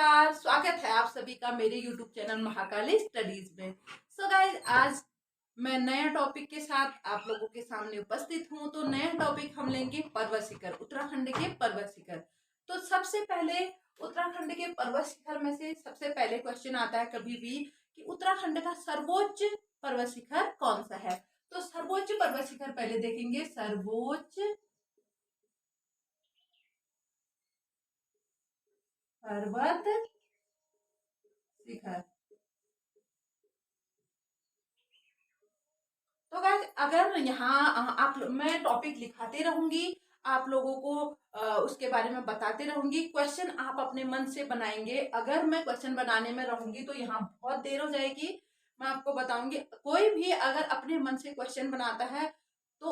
नमस्कार, स्वागत है आप सभी का मेरे YouTube चैनल महाकाली स्टडीज में। सो गाइज, आज मैं नया टॉपिक के साथ आप लोगों के सामने उपस्थित हूँ। तो नया टॉपिक हम लेंगे पर्वत शिखर, उत्तराखंड के पर्वत शिखर। तो सबसे पहले उत्तराखंड के पर्वत शिखर में से सबसे पहले क्वेश्चन आता है कभी भी कि उत्तराखंड का सर्वोच्च पर्वत शिखर कौन सा है। तो सर्वोच्च पर्वत शिखर पहले देखेंगे, सर्वोच्च पर्वत शिखर। तो गाइस, अगर यहाँ मैं टॉपिक लिखाते रहूंगी, आप लोगों को उसके बारे में बताते रहूंगी। क्वेश्चन आप अपने मन से बनाएंगे। अगर मैं क्वेश्चन बनाने में रहूंगी तो यहाँ बहुत देर हो जाएगी। मैं आपको बताऊंगी, कोई भी अगर अपने मन से क्वेश्चन बनाता है तो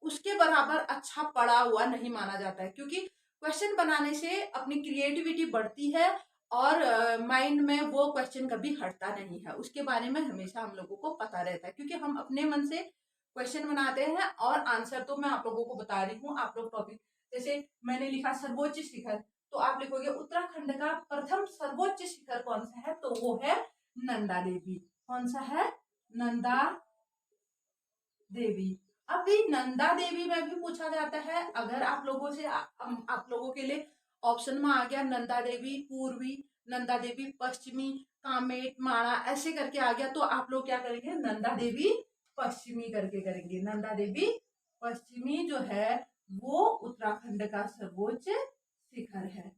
उसके बराबर अच्छा पढ़ा हुआ नहीं माना जाता है, क्योंकि क्वेश्चन बनाने से अपनी क्रिएटिविटी बढ़ती है और माइंड में वो क्वेश्चन कभी हटता नहीं है। उसके बारे में हमेशा हम लोगों को पता रहता है, क्योंकि हम अपने मन से क्वेश्चन बनाते हैं और आंसर तो मैं आप लोगों को बता रही हूँ। आप लोग टॉपिक, जैसे मैंने लिखा सर्वोच्च शिखर, तो आप लिखोगे उत्तराखंड का प्रथम सर्वोच्च शिखर कौन सा है, तो वो है नंदा देवी। कौन सा है? नंदा देवी। अभी नंदा देवी में भी पूछा जाता है। अगर आप लोगों से आप लोगों के लिए ऑप्शन में आ गया नंदा देवी पूर्वी, नंदा देवी पश्चिमी, कामेट, माणा, ऐसे करके आ गया, तो आप लोग क्या करेंगे? नंदा देवी पश्चिमी करके करेंगे। नंदा देवी पश्चिमी जो है वो उत्तराखंड का सर्वोच्च शिखर है।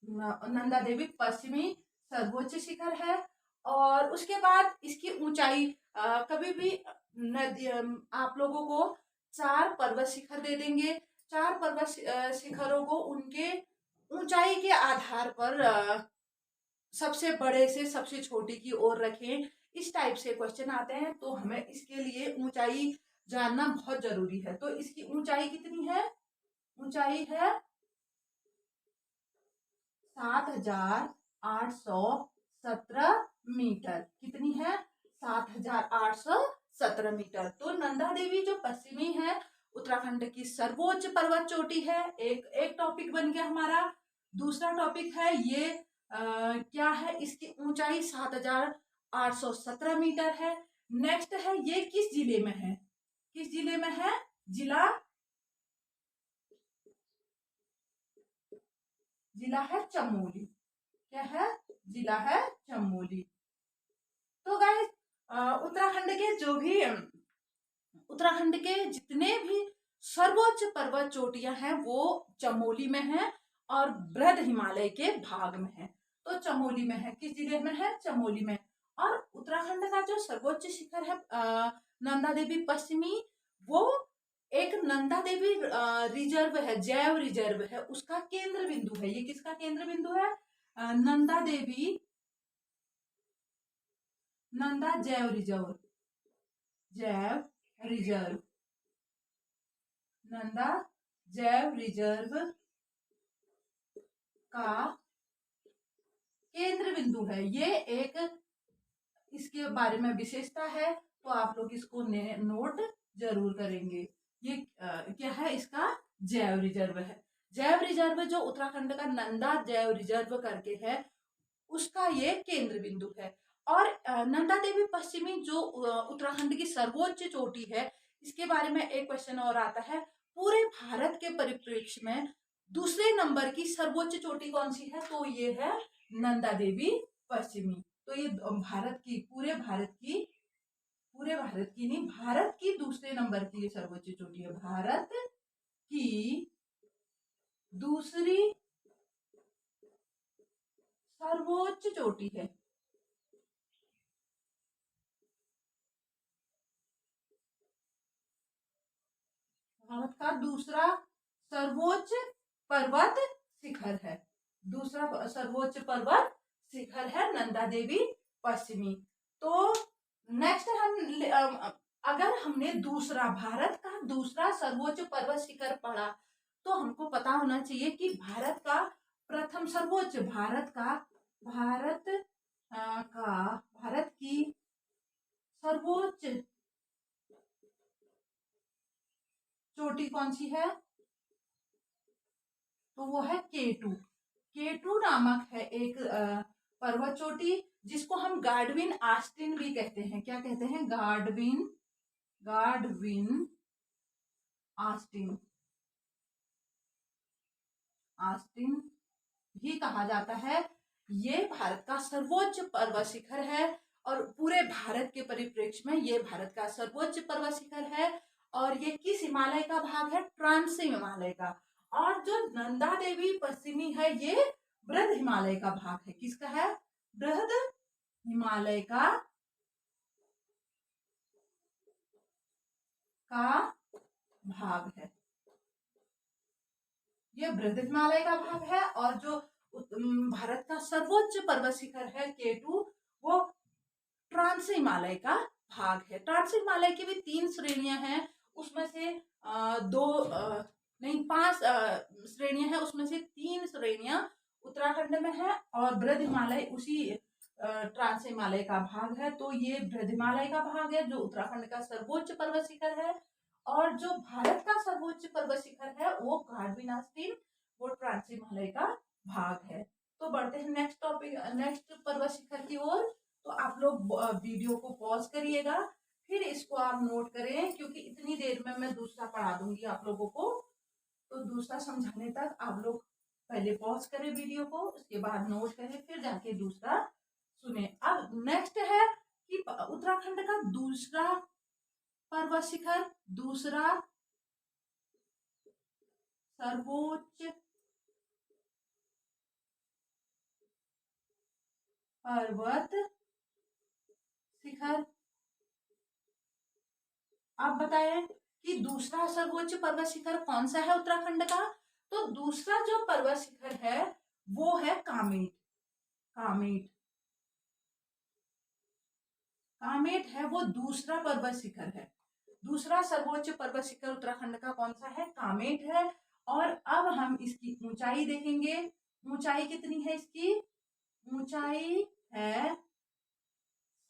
नंदा देवी पश्चिमी सर्वोच्च शिखर है। और उसके बाद इसकी ऊंचाई, कभी भी नदी, आप लोगों को 4 पर्वत शिखर दे देंगे। 4 पर्वत शिखरों को उनके ऊंचाई के आधार पर सबसे बड़े से सबसे छोटी की ओर रखें। इस टाइप से क्वेश्चन आते हैं, तो हमें इसके लिए ऊंचाई जानना बहुत जरूरी है। तो इसकी ऊंचाई कितनी है? ऊंचाई है 7,817 मीटर। कितनी है? 7,817 मीटर। तो नंदा देवी जो पश्चिमी है, उत्तराखंड की सर्वोच्च पर्वत चोटी है। एक टॉपिक बन गया हमारा। दूसरा टॉपिक है ये क्या है? इसकी ऊंचाई 7,817 मीटर है। नेक्स्ट है ये किस जिले में है? किस जिले में है? जिला जिला है चमोली। क्या है? जिला है चमोली। तो गाइस, उत्तराखंड के जो भी उत्तराखंड के जितने भी सर्वोच्च पर्वत चोटियां हैं वो चमोली में हैं और बृहद हिमालय के भाग में है। तो चमोली में है। किस जिले में है? चमोली में। और उत्तराखंड का जो सर्वोच्च शिखर है नंदा देवी पश्चिमी, वो एक नंदा देवी रिजर्व है, जैव रिजर्व है, उसका केंद्र बिंदु है। ये किसका केंद्र बिंदु है? नंदा देवी नंदा जैव रिजर्व, जैव रिजर्व, नंदा जैव रिजर्व का केंद्र बिंदु है। ये एक इसके बारे में विशेषता है, तो आप लोग इसको नोट जरूर करेंगे। ये क्या है? इसका जैव रिजर्व है। जैव रिजर्व जो उत्तराखंड का नंदा जैव रिजर्व करके है, उसका ये केंद्र बिंदु है। और नंदा देवी पश्चिमी जो उत्तराखंड की सर्वोच्च चोटी है, इसके बारे में एक क्वेश्चन और आता है। पूरे भारत के परिप्रेक्ष्य में दूसरे नंबर की सर्वोच्च चोटी कौन सी है? तो ये है नंदा देवी पश्चिमी। तो ये पूरे भारत की नहीं, भारत की दूसरे नंबर की सर्वोच्च चोटी है। भारत की दूसरी सर्वोच्च चोटी है। भारत का दूसरा सर्वोच्च पर्वत शिखर है। दूसरा सर्वोच्च पर्वत शिखर है नंदा देवी पश्चिमी। तो नेक्स्ट अगर हमने दूसरा, भारत का दूसरा सर्वोच्च पर्वत शिखर पढ़ा, तो हमको पता होना चाहिए कि भारत का प्रथम सर्वोच्च, भारत की सर्वोच्च चोटी कौन सी है? तो वो है K2। K2 नामक है एक पर्वत चोटी जिसको हम गार्डविन आस्टिन भी कहते हैं। क्या कहते हैं? गार्डविन आस्टिन आस्टिन भी कहा जाता है। ये भारत का सर्वोच्च पर्वत शिखर है और पूरे भारत के परिप्रेक्ष्य में ये भारत का सर्वोच्च पर्वत शिखर है। और ये किस हिमालय का भाग है? ट्रांसी हिमालय का। और जो नंदा देवी पश्चिमी है ये बृहद हिमालय का भाग है। किसका है? बृहद हिमालय का भाग है। ये बृहद हिमालय का भाग है। और जो भारत का सर्वोच्च पर्वत शिखर है K2 वो ट्रांसी हिमालय का भाग है। ट्रांसी हिमालय की भी 3 श्रेणियां हैं। उसमें से 5 श्रेणियां हैं। उसमें से 3 श्रेणियां उत्तराखंड में है और बृहद हिमालय उसी ट्रांसी हिमालय का भाग है। तो ये बृहद हिमालय का भाग है जो उत्तराखंड का सर्वोच्च पर्वत शिखर है। और जो भारत का सर्वोच्च पर्वत शिखर है वो गार्डविन आस्टिन, वो ट्रांसी हिमालय का भाग है। तो बढ़ते हैं नेक्स्ट टॉपिक, नेक्स्ट पर्वत शिखर की ओर। तो आप लोग वीडियो को पॉज करिएगा, फिर इसको आप नोट करें क्योंकि इतनी देर में मैं दूसरा पढ़ा दूंगी आप लोगों को। तो दूसरा समझाने तक आप लोग पहले पॉज करें वीडियो को, उसके बाद नोट करें, फिर जाके दूसरा सुने। अब नेक्स्ट है कि उत्तराखंड का दूसरा पर्वत शिखर, दूसरा सर्वोच्च पर्वत शिखर। आप बताएं कि दूसरा सर्वोच्च पर्वत शिखर कौन सा है उत्तराखंड का? तो दूसरा जो पर्वत शिखर है वो है कामेट। कामेट है वो दूसरा पर्वत शिखर है। दूसरा सर्वोच्च पर्वत शिखर उत्तराखंड का कौन सा है? कामेट है। और अब हम इसकी ऊंचाई देखेंगे। ऊंचाई कितनी है इसकी? ऊंचाई है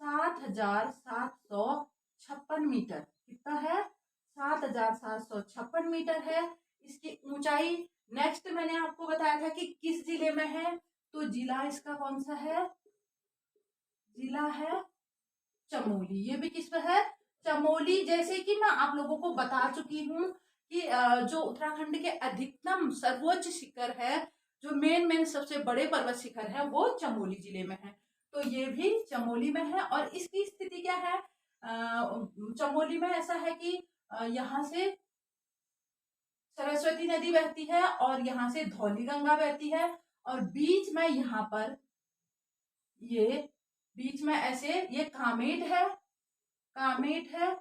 7,756 मीटर। कितना है? 7,756 मीटर है इसकी ऊंचाई। नेक्स्ट मैंने आपको बताया था कि किस जिले में है, तो जिला इसका कौन सा है? जिला है चमोली। ये भी किस में है? चमोली। जैसे कि मैं आप लोगों को बता चुकी हूँ कि जो उत्तराखंड के अधिकतम सर्वोच्च शिखर है, जो मेन सबसे बड़े पर्वत शिखर है, वो चमोली जिले में है। तो ये भी चमोली में है। और इसकी स्थिति क्या है? चमोली में ऐसा है कि यहाँ से सरस्वती नदी बहती है और यहाँ से धौली गंगा बहती है और बीच में यहाँ पर ये बीच में ऐसे ये कामेट है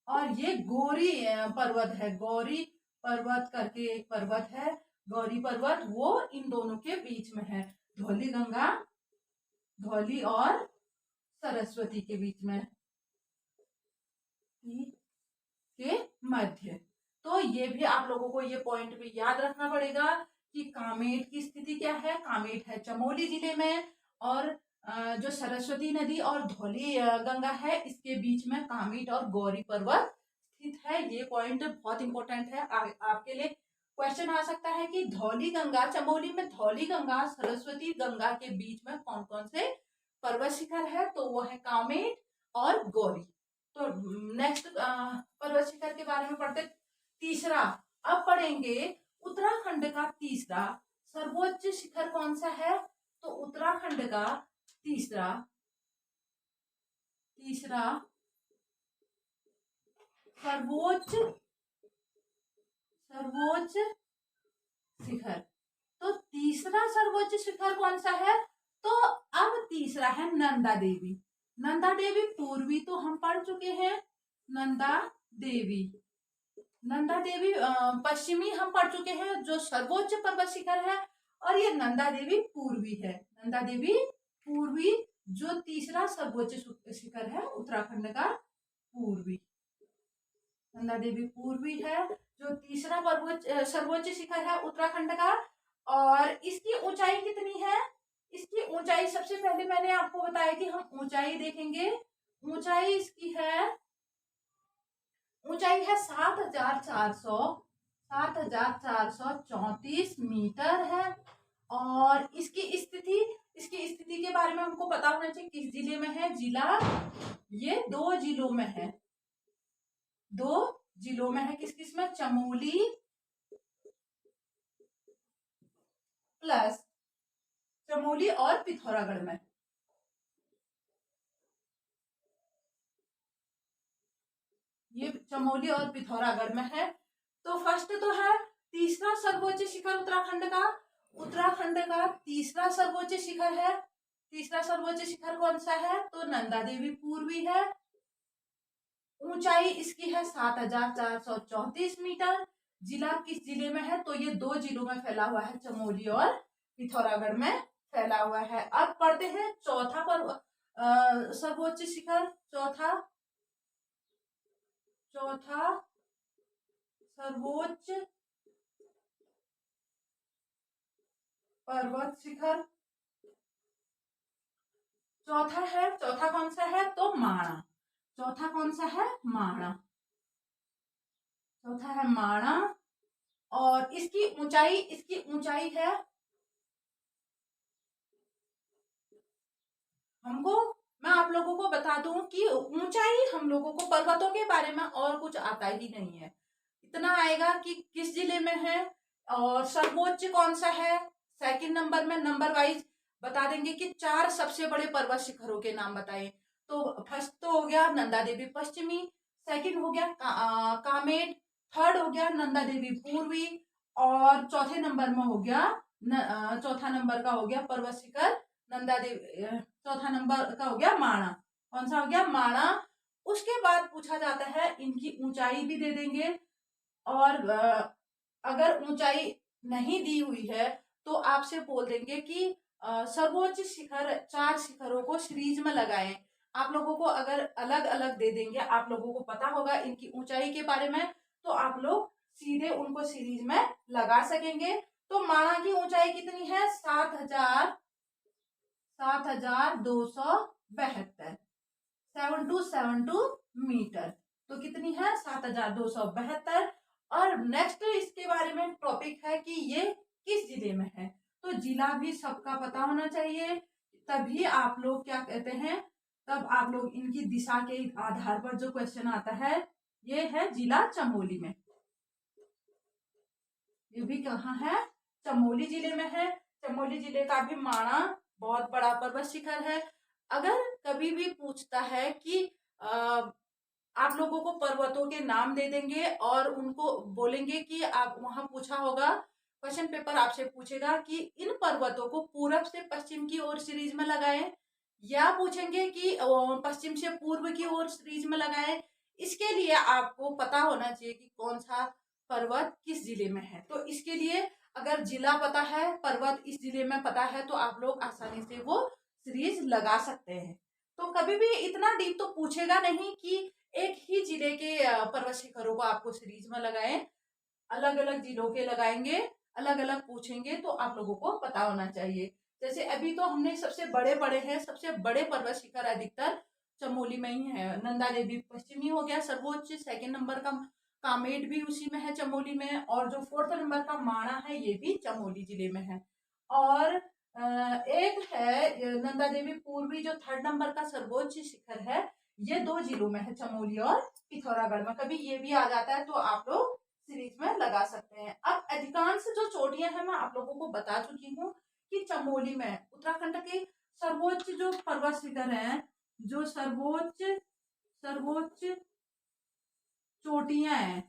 और ये गौरी पर्वत है। गौरी पर्वत करके एक पर्वत है, गौरी पर्वत, वो इन दोनों के बीच में है। धौली और सरस्वती के बीच में के मध्य। तो ये भी आप लोगों को ये पॉइंट भी याद रखना पड़ेगा कि कामेट की स्थिति क्या है। कामेट है चमोली जिले में और जो सरस्वती नदी और धौली गंगा है इसके बीच में कामेट और गौरी पर्वत स्थित है। ये पॉइंट बहुत इंपॉर्टेंट है। आपके लिए क्वेश्चन आ सकता है कि धौली गंगा, चमोली में धौली गंगा सरस्वती गंगा के बीच में कौन कौन से पर्वत शिखर है? तो वो है कामेट और गौरी। तो नेक्स्ट पर्वत शिखर के बारे में पढ़ते। तीसरा अब पढ़ेंगे उत्तराखंड का तीसरा सर्वोच्च शिखर कौन सा है? तो उत्तराखंड का तीसरा सर्वोच्च शिखर। तो तीसरा सर्वोच्च शिखर कौन सा है? तो अब तीसरा है नंदा देवी। नंदा देवी पूर्वी तो हम पढ़ चुके हैं। नंदा देवी पश्चिमी हम पढ़ चुके हैं जो सर्वोच्च पर्वत शिखर है। और ये नंदा देवी पूर्वी है। नंदा देवी पूर्वी जो तीसरा सर्वोच्च शिखर है उत्तराखंड का पूर्वी। नंदा देवी पूर्वी है जो तीसरा सर्वोच्च शिखर है उत्तराखंड का। और इसकी ऊंचाई कितनी है? इसकी ऊंचाई सबसे पहले मैंने आपको बताया कि हम ऊंचाई देखेंगे। ऊंचाई इसकी है 7,456 7,434 मीटर है। और इसकी स्थिति के बारे में हमको पता होना चाहिए, किस जिले में है। जिला ये 2 जिलों में है, 2 जिलों में है। किस किस में? चमोली प्लस चमोली और पिथौरागढ़ में। ये चमोली और पिथौरागढ़ में है। तो फर्स्ट तो है तीसरा सर्वोच्च शिखर उत्तराखंड का। उत्तराखंड का तीसरा सर्वोच्च शिखर है। तीसरा सर्वोच्च शिखर कौन सा है? तो नंदा देवी पूर्वी है। ऊंचाई इसकी है 7,434 मीटर। जिला किस जिले में है? तो ये 2 जिलों में फैला हुआ है, चमोली और पिथौरागढ़ में फैला हुआ है। अब पढ़ते हैं चौथा सर्वोच्च शिखर। चौथा सर्वोच्च पर्वत शिखर चौथा कौन सा है? तो माणा। चौथा कौन सा है? माणा। चौथा है माणा। और इसकी ऊंचाई है, मैं आप लोगों को बता दूं कि ऊंचाई हम लोगों को पर्वतों के बारे में और कुछ आता ही नहीं है। इतना आएगा कि किस जिले में है और सर्वोच्च कौन सा है। सेकंड नंबर में नंबर वाइज बता देंगे कि 4 सबसे बड़े पर्वत शिखरों के नाम बताएं। तो फर्स्ट तो हो गया नंदा देवी पश्चिमी, सेकंड हो गया कामेट, थर्ड हो गया नंदा देवी पूर्वी, और चौथे नंबर में हो गया चौथा नंबर का हो गया पर्वत शिखर नंदा देवी। चौथा नंबर का हो गया माणा। कौन सा हो गया? माणा। उसके बाद पूछा जाता है, इनकी ऊंचाई भी दे देंगे। और अगर ऊंचाई नहीं दी हुई है तो आपसे बोल देंगे कि सर्वोच्च शिखर 4 शिखरों को सीरीज में लगाएं। आप लोगों को अगर अलग अलग दे देंगे, आप लोगों को पता होगा इनकी ऊंचाई के बारे में, तो आप लोग सीधे उनको सीरीज में लगा सकेंगे। तो माणा की ऊंचाई कितनी है? 7,272 7272 मीटर। तो कितनी है? 7,272। और नेक्स्ट इसके बारे में टॉपिक है कि ये किस जिले में है। तो जिला भी सबका पता होना चाहिए, तभी आप लोग क्या कहते हैं, तब आप लोग इनकी दिशा के आधार पर जो क्वेश्चन आता है, ये है जिला चमोली में। ये भी कहाँ है? चमोली जिले में है। चमोली जिले का भी माणा बहुत बड़ा पर्वत शिखर है। अगर कभी भी पूछता है कि आप लोगों को पर्वतों के नाम दे देंगे और उनको बोलेंगे कि आप वहां पूछा होगा, क्वेश्चन पेपर आपसे पूछेगा कि इन पर्वतों को पूरब से पश्चिम की ओर सीरीज में लगाएं, या पूछेंगे कि पश्चिम से पूर्व की ओर सीरीज में लगाएं। इसके लिए आपको पता होना चाहिए कि कौन सा पर्वत किस जिले में है। तो इसके लिए अगर जिला पता है, पर्वत इस जिले में पता है, तो आप लोग आसानी से वो सीरीज लगा सकते हैं। तो कभी भी इतना डीप तो पूछेगा नहीं कि एक ही जिले के पर्वत शिखरों को आपको सीरीज में लगाएं। अलग अलग जिलों के लगाएंगे, अलग अलग पूछेंगे, तो आप लोगों को पता होना चाहिए। जैसे अभी तो हमने सबसे बड़े पढ़े हैं, सबसे बड़े पर्वत शिखर अधिकतर चमोली में ही है। नंदा देवी पश्चिमी हो गया सर्वोच्च, सेकंड नंबर का कामेट भी उसी में है, चमोली में। और जो फोर्थ नंबर का माणा है, ये भी चमोली जिले में है। और एक है नंदा देवी पूर्वी, जो थर्ड नंबर का सर्वोच्च शिखर है, ये 2 जिलों में है, चमोली और पिथौरागढ़ में। कभी ये भी आ जाता है तो आप लोग सीरीज में लगा सकते हैं। अब अधिकांश जो चोटियां हैं, मैं आप लोगों को बता चुकी हूँ कि चमोली में उत्तराखंड के सर्वोच्च जो पर्वत शिखर हैं, जो सर्वोच्च चोटियां हैं,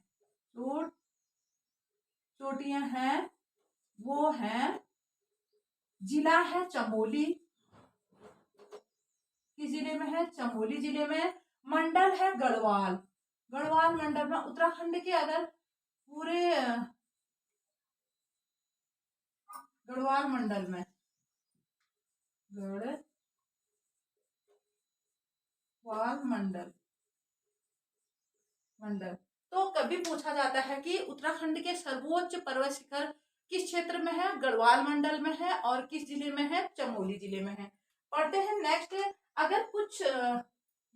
चोटियां हैं, वो है, जिला है चमोली। किस जिले में है? चमोली जिले में। मंडल है गढ़वाल। गढ़वाल मंडल में उत्तराखंड के अगर पूरे गढ़वाल मंडल में, गढ़वाल मंडल तो कभी पूछा जाता है कि उत्तराखंड के सर्वोच्च पर्वत शिखर किस क्षेत्र में है? गढ़वाल मंडल में है। और किस जिले में है? चमोली जिले में है। पढ़ते हैं नेक्स्ट। अगर कुछ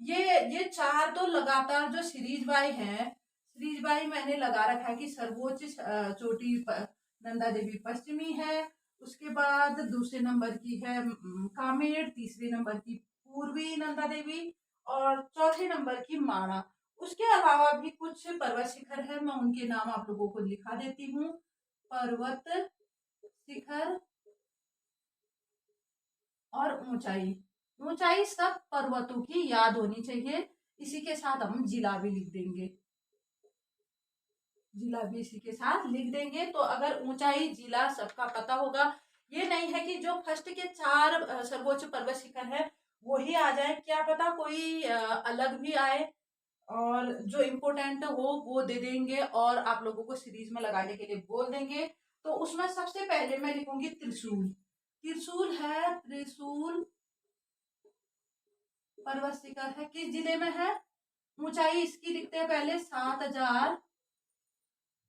ये 4 तो लगातार जो सीरीज वाई हैं, सीरीज बाई मैंने लगा रखा है कि सर्वोच्च चोटी नंदा देवी पश्चिमी है, उसके बाद दूसरे नंबर की है कामेड़, तीसरे नंबर की पूर्वी नंदा देवी और चौथे नंबर की माणा। उसके अलावा भी कुछ पर्वत शिखर है, मैं उनके नाम आप लोगों को लिखा देती हूँ। पर्वत शिखर और ऊंचाई, ऊंचाई सब पर्वतों की याद होनी चाहिए। इसी के साथ हम जिला भी लिख देंगे, जिला भी इसी के साथ लिख देंगे। तो अगर ऊंचाई जिला सबका पता होगा, ये नहीं है कि जो फर्स्ट के 4 सर्वोच्च पर्वत शिखर है वो ही आ जाए, क्या पता कोई अलग भी आए, और जो इम्पोर्टेंट हो वो दे देंगे और आप लोगों को सीरीज में लगाने के लिए बोल देंगे। तो उसमें सबसे पहले मैं लिखूंगी त्रिशूल। त्रिशूल है, त्रिशूल पर्वत शिखर है, किस जिले में है? ऊंचाई इसकी लिखते हैं पहले 7000,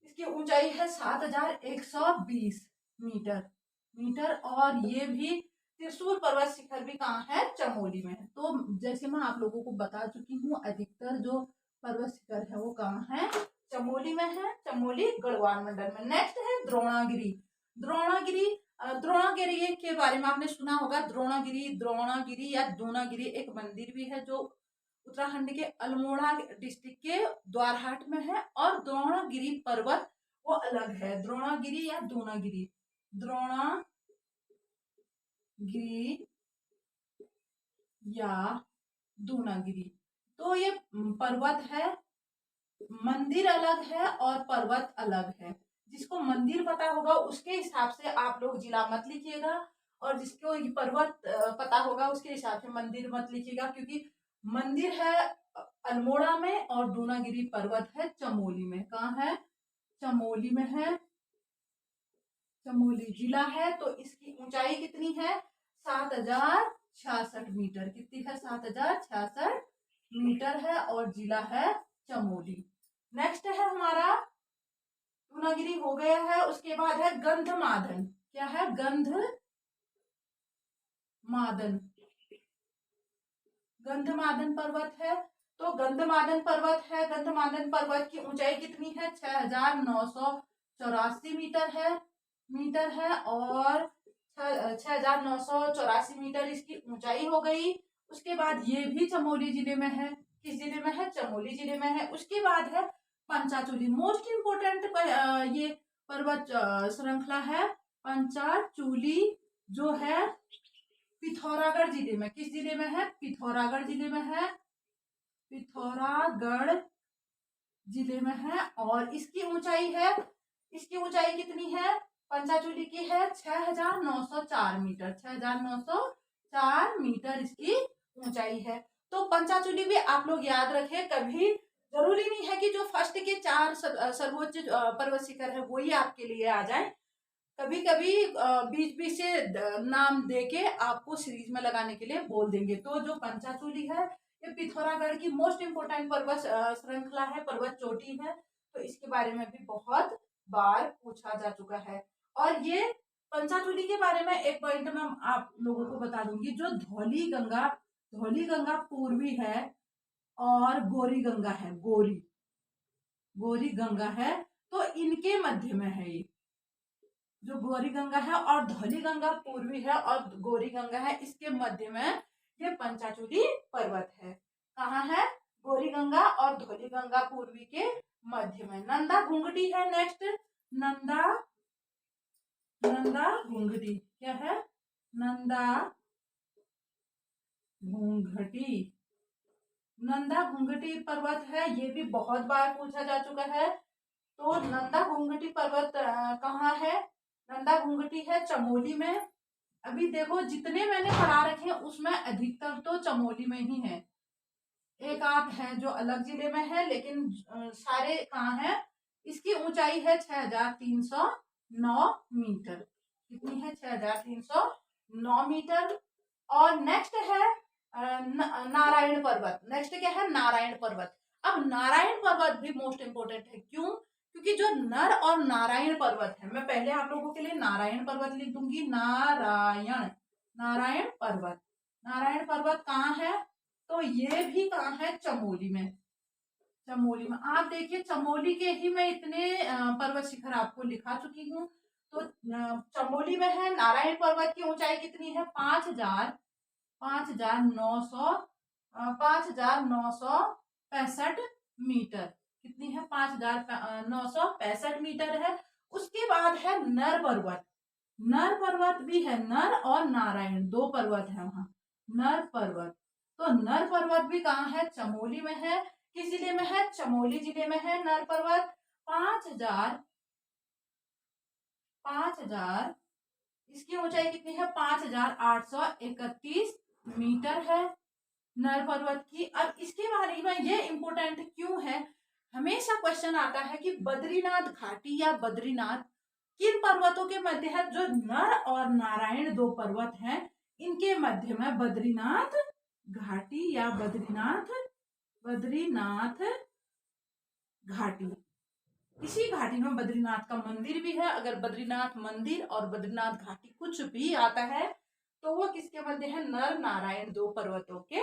इसकी ऊंचाई है 7120 मीटर मीटर। और ये भी त्रिशूल पर्वत शिखर भी कहाँ है? चमोली में है। तो जैसे मैं आप लोगों को बता चुकी हूँ, अधिकतर जो पर्वत शिखर है वो कहाँ है? चमोली में है, चमोली गढ़वाल मंडल में। नेक्स्ट है द्रोणागिरी। द्रोणागिरी, द्रोणागिरी के बारे में आपने सुना होगा। द्रोणागिरी, द्रोणागिरी या दूनागिरी एक मंदिर भी है जो उत्तराखंड के अल्मोड़ा डिस्ट्रिक्ट के द्वारहाट में है। और द्रोणागिरी पर्वत वो अलग है, द्रोणागिरी या दूनागिरी, द्रोणागिरी या दूनागिरी। तो ये पर्वत है, मंदिर अलग है और पर्वत अलग है। जिसको मंदिर पता होगा उसके हिसाब से आप लोग जिला मत लिखिएगा, और जिसको ये पर्वत पता होगा उसके हिसाब से मंदिर मत लिखिएगा, क्योंकि मंदिर है अल्मोड़ा में और दूनागिरी पर्वत है चमोली में। कहाँ है? चमोली में है, चमोली जिला है। तो इसकी ऊंचाई कितनी है? 7066 मीटर। कितनी है? 7066 मीटर है और जिला है चमोली। नेक्स्ट है हमारा दूनागिरी हो गया है, उसके बाद है गंधमादन। क्या है? गंधमादन, गंधमादन पर्वत है। तो गंधमादन पर्वत है, गंधमादन पर्वत की ऊंचाई कितनी है? 6984 मीटर है और 6984 मीटर इसकी ऊंचाई हो गई। उसके बाद ये भी चमोली जिले में है। किस जिले में है? चमोली जिले में है। उसके बाद है पंचाचूली, मोस्ट इम्पोर्टेंट ये पर्वत श्रृंखला है पंचाचूली, जो है पिथौरागढ़ जिले में। किस जिले में है? पिथौरागढ़ जिले में है, पिथौरागढ़ जिले में है। और इसकी ऊंचाई है, इसकी ऊंचाई कितनी है? पंचाचूली की है 6904 मीटर, 6904 मीटर इसकी ऊंचाई है। तो पंचाचूली भी आप लोग याद रखें, कभी जरूरी नहीं है कि जो फर्स्ट के 4 सर्वोच्च पर्वत शिखर है वो ही आपके लिए आ जाए। कभी कभी बीच बीच से नाम देके आपको सीरीज में लगाने के लिए बोल देंगे। तो जो पंचाचूली है ये पिथौरागढ़ की मोस्ट इम्पोर्टेंट पर्वत श्रृंखला है, पर्वत चोटी है। तो इसके बारे में भी बहुत बार पूछा जा चुका है। और ये पंचाचूली के बारे में एक पॉइंट में आप लोगों को बता दूंगी, जो धौली गंगा पूर्वी है और गौरी गंगा है, गौरी गंगा है, तो इनके मध्य में है ये। जो गौरी गंगा है और धौली गंगा पूर्वी है और गौरी गंगा है, इसके मध्य में ये पंचाचूली पर्वत है। कहाँ है? गौरी गंगा और धौली गंगा पूर्वी के मध्य में। नंदा घुंघटी है नेक्स्ट, नंदा घुंघटी। क्या है? नंदा घुंघटी, नंदा घुंघटी पर्वत है, ये भी बहुत बार पूछा जा चुका है। तो नंदा घुंघटी पर्वत कहाँ है? नंदा घुंघटी है चमोली में। अभी देखो जितने मैंने पढ़ा रखे हैं उसमें अधिकतर तो चमोली में ही है, एक आध है जो अलग जिले में है, लेकिन सारे कहाँ है? इसकी ऊंचाई है 6309 मीटर। कितनी है? 6309 मीटर। और नेक्स्ट है नारायण पर्वत। नेक्स्ट क्या है? नारायण पर्वत। अब नारायण पर्वत भी मोस्ट इंपोर्टेंट है, क्यों? क्योंकि जो नर और नारायण पर्वत है, मैं पहले आप लोगों के लिए नारायण पर्वत लिख दूंगी, नारायण पर्वत। नारायण पर्वत कहाँ है? तो ये भी कहाँ है? चमोली में। चमोली में आप देखिए, चमोली के ही मैं इतने पर्वत शिखर आपको लिखा चुकी हूँ। तो चमोली में है नारायण पर्वत की ऊंचाई कितनी है? 5,965 मीटर। कितनी है? 5,965 है। उसके बाद है नर पर्वत। नर पर्वत भी है, नर और नारायण दो पर्वत है वहां। नर पर्वत, तो नर पर्वत भी कहाँ है? चमोली में है। किस जिले में है? चमोली जिले में है नर पर्वत। 5,000 इसकी ऊंचाई कितनी है? 5,831 मीटर है नर पर्वत की। अब इसके बारे में ये इंपोर्टेंट क्यों है? हमेशा क्वेश्चन आता है कि बद्रीनाथ घाटी या बद्रीनाथ किन पर्वतों के मध्य है? जो नर और नारायण दो पर्वत हैं, इनके मध्य में बद्रीनाथ घाटी या बद्रीनाथ घाटी। इसी घाटी में बद्रीनाथ का मंदिर भी है। अगर बद्रीनाथ मंदिर और बद्रीनाथ घाटी कुछ भी आता है तो वो किसके मध्य है? नर नारायण दो पर्वतों के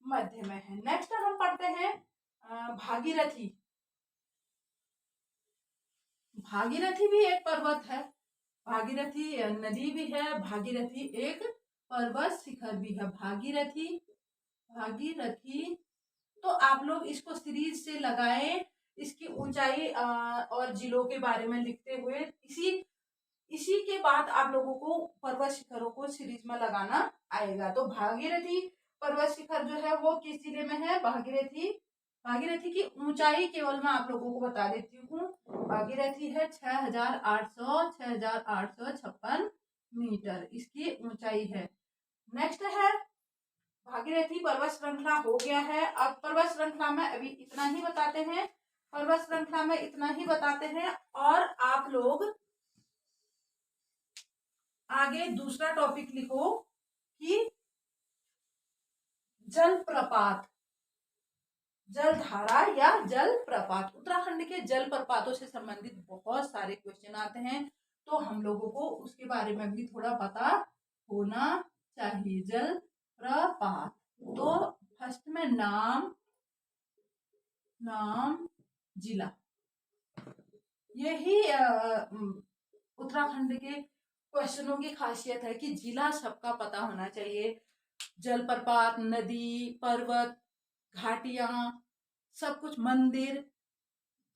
मध्य में है। नेक्स्ट हम पढ़ते हैं भागीरथी। भागीरथी भी एक पर्वत है, भागीरथी नदी भी है, भागीरथी एक पर्वत शिखर भी है। भागीरथी तो आप लोग इसको सीरीज से लगाएं, इसकी ऊंचाई और जिलों के बारे में लिखते हुए इसी के बाद आप लोगों को पर्वत शिखरों को सीरीज में लगाना आएगा। तो भागीरथी पर्वत शिखर जो है वो किस जिले में है? भागीरथी की ऊंचाई केवल मैं आप लोगों को बता देती हूँ। भागीरथी है 6,856 मीटर इसकी ऊंचाई है। नेक्स्ट है भागीरथी पर्वत श्रृंखला हो गया है। अब पर्वत श्रृंखला में अभी इतना ही बताते हैं, पर्वत श्रृंखला में इतना ही बताते हैं। और आप लोग आगे दूसरा टॉपिक लिखो कि जलप्रपात, जलधारा या जलप्रपात। उत्तराखंड के जलप्रपातों से संबंधित बहुत सारे क्वेश्चन आते हैं, तो हम लोगों को उसके बारे में भी थोड़ा पता होना चाहिए। जलप्रपात तो फर्स्ट में नाम, जिला, यही उत्तराखंड के क्वेश्चनों की खासियत है कि जिला सबका पता होना चाहिए। जलप्रपात, नदी, पर्वत, घाटियां, सब कुछ, मंदिर,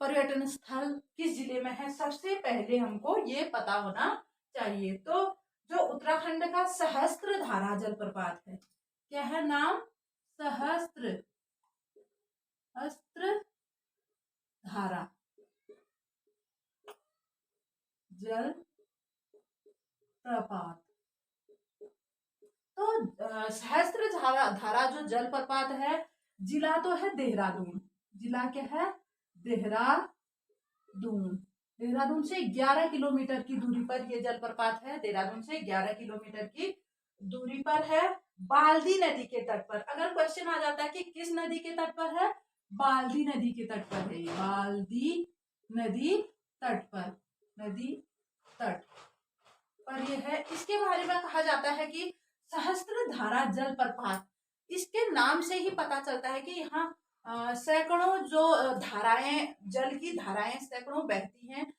पर्यटन स्थल किस जिले में है, सबसे पहले हमको ये पता होना चाहिए। तो जो उत्तराखंड का सहस्त्रधारा जलप्रपात है, क्या है नाम? सहस्त्रधारा जलप्रपात। तो सहस्त्र धारा जो जलप्रपात है, जिला तो है देहरादून। जिला क्या है? देहरादून। देहरादून से 11 किलोमीटर की दूरी पर यह जलप्रपात है। देहरादून से 11 किलोमीटर की दूरी पर है, बाल्दी नदी के तट पर। अगर क्वेश्चन आ जाता है कि किस नदी के तट पर है, बाल्दी नदी के तट पर है। बाल्दी नदी तट पर, नदी तट पर यह है। इसके बारे में कहा जाता है कि सहस्त्रधारा जलप्रपात, इसके नाम से ही पता चलता है कि यहाँ सैकड़ों जो धाराएं, जल की धाराएं सैकड़ों बहती हैं।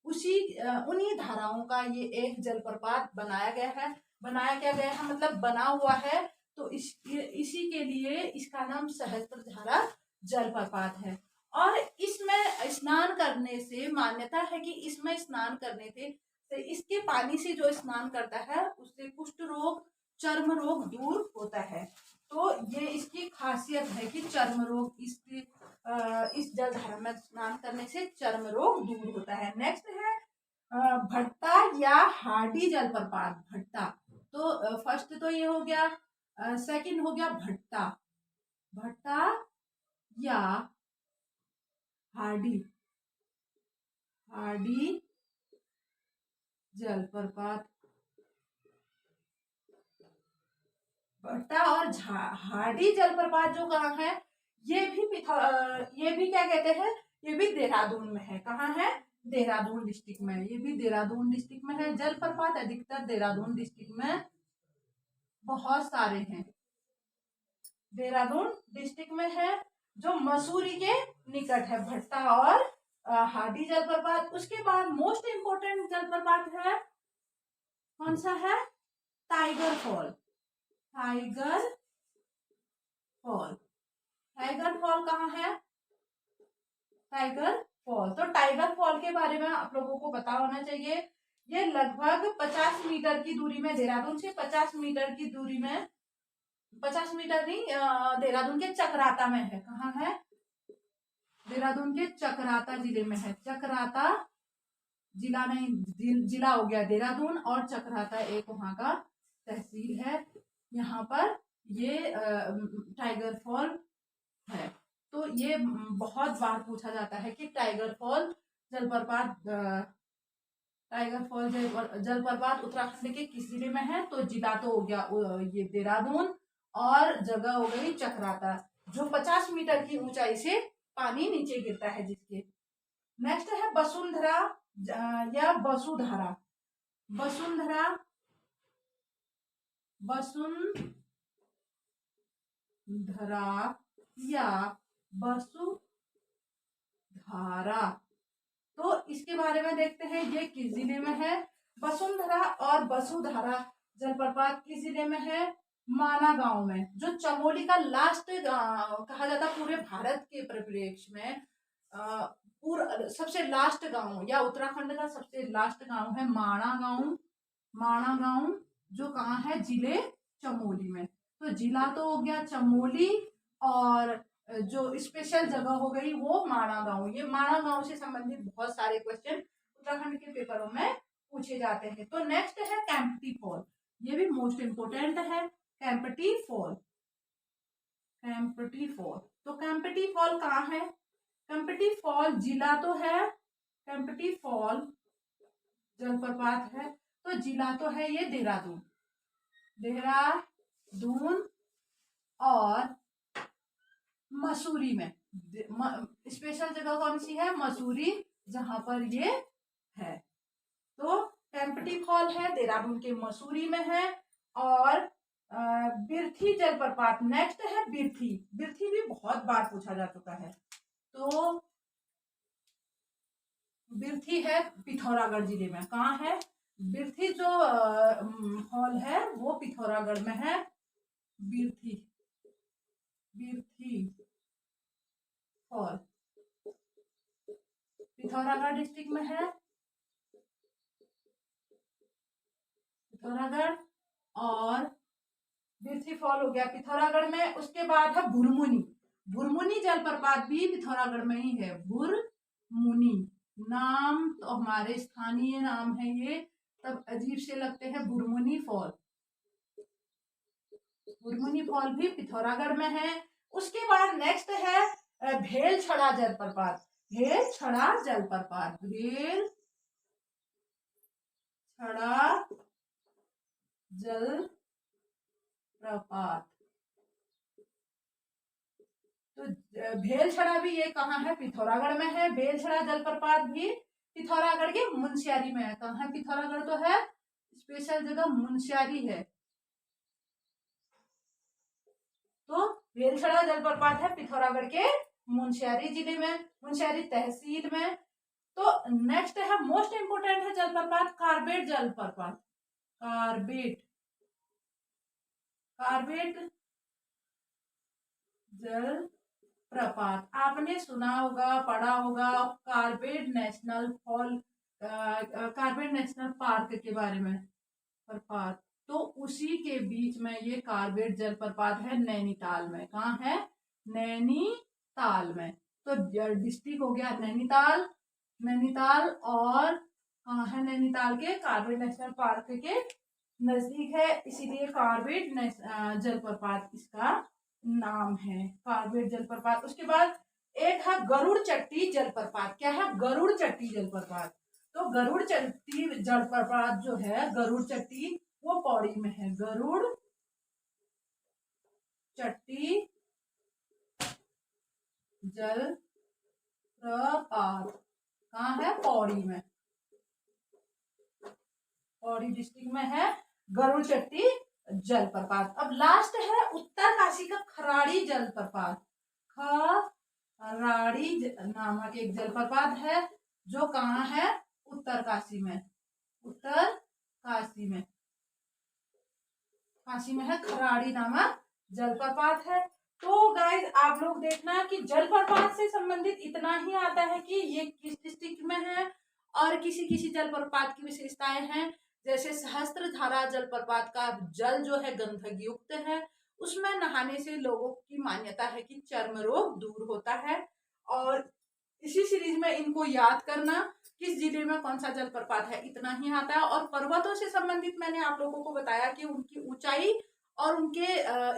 उन्हीं धाराओं का ये एक जलप्रपात बनाया गया है। बनाया क्या गया है मतलब बना हुआ है। तो इसी के लिए इसका नाम सहस्त्रधारा जलप्रपात है। और इसमें स्नान करने से मान्यता है कि इसमें स्नान करने से, तो इसके पानी से जो स्नान करता है उससे कुष्ठ रोग, चर्म रोग दूर होता है। तो ये इसकी खासियत है कि चर्म रोग, इस जलधारा में स्नान करने से चर्म रोग दूर होता है। नेक्स्ट है भट्टा या हाडी जलप्रपात। भट्टा तो फर्स्ट तो ये हो गया, सेकंड हो गया भट्टा। भट्टा या हाडी जलप्रपात। भट्टा और हाडी जलप्रपात जो कहाँ है, ये भी क्या कहते हैं, ये भी देहरादून में है। कहाँ है? देहरादून डिस्ट्रिक्ट में। ये भी देहरादून डिस्ट्रिक्ट में है। जलप्रपात अधिकतर देहरादून डिस्ट्रिक्ट में बहुत सारे हैं, देहरादून डिस्ट्रिक्ट में है। जो मसूरी के निकट है, भट्टा और हाडी जलप्रपात। उसके बाद मोस्ट इंपोर्टेंट जलप्रपात है, कौन सा है? Tiger fall. Tiger fall. Tiger fall कहाँ है? Tiger fall. तो टाइगर फॉल के बारे में आप लोगों को पता होना चाहिए। ये लगभग 50 मीटर की दूरी में, देहरादून से 50 मीटर की दूरी में, 50 मीटर नहीं, देहरादून के चकराता में है। कहाँ है? देहरादून के चकराता जिले में है। चकराता जिला नहीं, जिला हो गया देहरादून, और चकराता एक वहां का तहसील है। यहाँ पर ये टाइगर फॉल है। तो ये बहुत बार पूछा जाता है कि टाइगर फॉल जलप्रपात, टाइगर फॉल जलप्रपात उत्तराखंड के किस जिले में है? तो जिला तो हो गया ये देहरादून, और जगह हो गई चकराता, जो 50 मीटर की ऊंचाई से पानी नीचे गिरता है जिसके। नेक्स्ट है वसुंधरा या वसुधारा। वसुंधरा, वसुंधरा या वसुधारा। तो इसके बारे में देखते हैं, ये किस जिले में है? वसुंधरा और वसुधारा जलप्रपात किस जिले में है? माना गांव में, जो चमोली का लास्ट कहा जाता है पूरे भारत के परिप्रेक्ष्य में। पूरा सबसे लास्ट गांव या उत्तराखंड का सबसे लास्ट गांव है माणा गांव। माणा गांव जो कहाँ है? जिले चमोली में। तो जिला तो हो गया चमोली, और जो स्पेशल जगह हो गई वो माणा गांव। ये माणा गांव से संबंधित बहुत सारे क्वेश्चन उत्तराखंड के पेपरों में पूछे जाते हैं। तो नेक्स्ट है कैंपटी फॉल। ये भी मोस्ट इंपोर्टेंट है, कैंपटी फॉल। कैंपटी फॉल, तो कैंपटी फॉल कहाँ है? कैंपटी फॉल जिला तो है, कैंपटी फॉल जलप्रपात है, तो जिला तो है ये देहरादून। देहरादून और मसूरी में। स्पेशल जगह कौन सी है? मसूरी, जहां पर ये है। तो कैंपटी फॉल है, देहरादून के मसूरी में है। और बिरथी जलप्रपात नेक्स्ट है। बिरथी, बिरथी भी बहुत बार पूछा जा चुका है। तो बिरथी है पिथौरागढ़ जिले में। कहाँ है? बिरथी जो फॉल है वो पिथौरागढ़ में है। बिरथी, बिरथी फॉल पिथौरागढ़ डिस्ट्रिक्ट में है, पिथौरागढ़। और बिरथी फॉल हो गया पिथौरागढ़ में। उसके बाद है भुरमुनी। भुरमुनी जलप्रपात भी पिथौरागढ़ में ही है। भुरमुनी नाम तो हमारे स्थानीय नाम है ये, तब अजीब से लगते हैं। भुरमुनी फॉल, भुरमुनी फॉल भी पिथौरागढ़ में है। उसके बाद नेक्स्ट है भेलछड़ा जलप्रपात। भेलछड़ा जलप्रपात, भेलछड़ा जलप्रपात। तो भेलछड़ा भी ये कहाँ है? पिथौरागढ़ में है। भेलछड़ा जलप्रपात भी पिथौरागढ़ के मुनस्यारी में है। कहाँ है? पिथौरागढ़ तो है, स्पेशल जगह मुनस्यारी है। तो भेलछड़ा जलप्रपात है पिथौरागढ़ के मुनस्यारी जिले में, मुनस्यारी तहसील में। तो नेक्स्ट है मोस्ट इंपोर्टेंट है जलप्रपात, कार्बेट जलप्रपात। कार्बेट, कार्बेट जलप्रपात आपने सुना होगा, पढ़ा होगा, Corbett national fall, Corbett national park के बारे में। प्रपात, तो उसी के बीच में ये कार्बेट जलप्रपात है, नैनीताल में। कहाँ है? नैनीताल में। तो डिस्ट्रिक्ट हो गया नैनीताल, नैनीताल। और कहाँ है? नैनीताल के कार्बेट नेशनल पार्क के नजदीक है, इसीलिए कार्बेट जलप्रपात इसका नाम है, कार्बेट जलप्रपात। उसके बाद एक है गरुड़ चट्टी जलप्रपात। क्या है? गरुड़ चट्टी जलप्रपात। तो गरुड़ चट्टी जलप्रपात जो है, गरुड़ चट्टी, वो पौड़ी में है। गरुड़ चट्टी जलप्रपात कहाँ है? पौड़ी में, पौड़ी डिस्ट्रिक्ट में है गरुड़ चट्टी जलप्रपात। अब लास्ट है उत्तरकाशी का खराड़ी जलप्रपात। नामक एक जलप्रपात है जो कहाँ है, उत्तरकाशी में। उत्तरकाशी में, काशी में है, खराड़ी नामक जलप्रपात है। तो गाइस आप लोग देखना कि जलप्रपात से संबंधित इतना ही आता है कि ये किस डिस्ट्रिक्ट में है, और किसी किसी जलप्रपात की विशेषताएं हैं। जैसे सहस्त्रधारा जलप्रपात का जल जो है गंधक युक्त है, उसमें नहाने से लोगों की मान्यता है कि चर्म रोग दूर होता है। और इसी सीरीज में इनको याद करना, किस जिले में कौन सा जलप्रपात है, इतना ही आता है। और पर्वतों से संबंधित मैंने आप लोगों को बताया कि उनकी ऊंचाई और उनके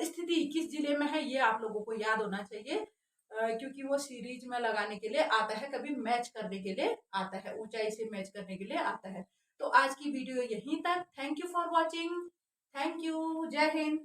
स्थिति किस जिले में है, ये आप लोगों को याद होना चाहिए, क्योंकि वो सीरीज में लगाने के लिए आता है, कभी मैच करने के लिए आता है, ऊंचाई से मैच करने के लिए आता है। तो आज की वीडियो यहीं तक। Thank you for watching. Thank you. जय हिंद।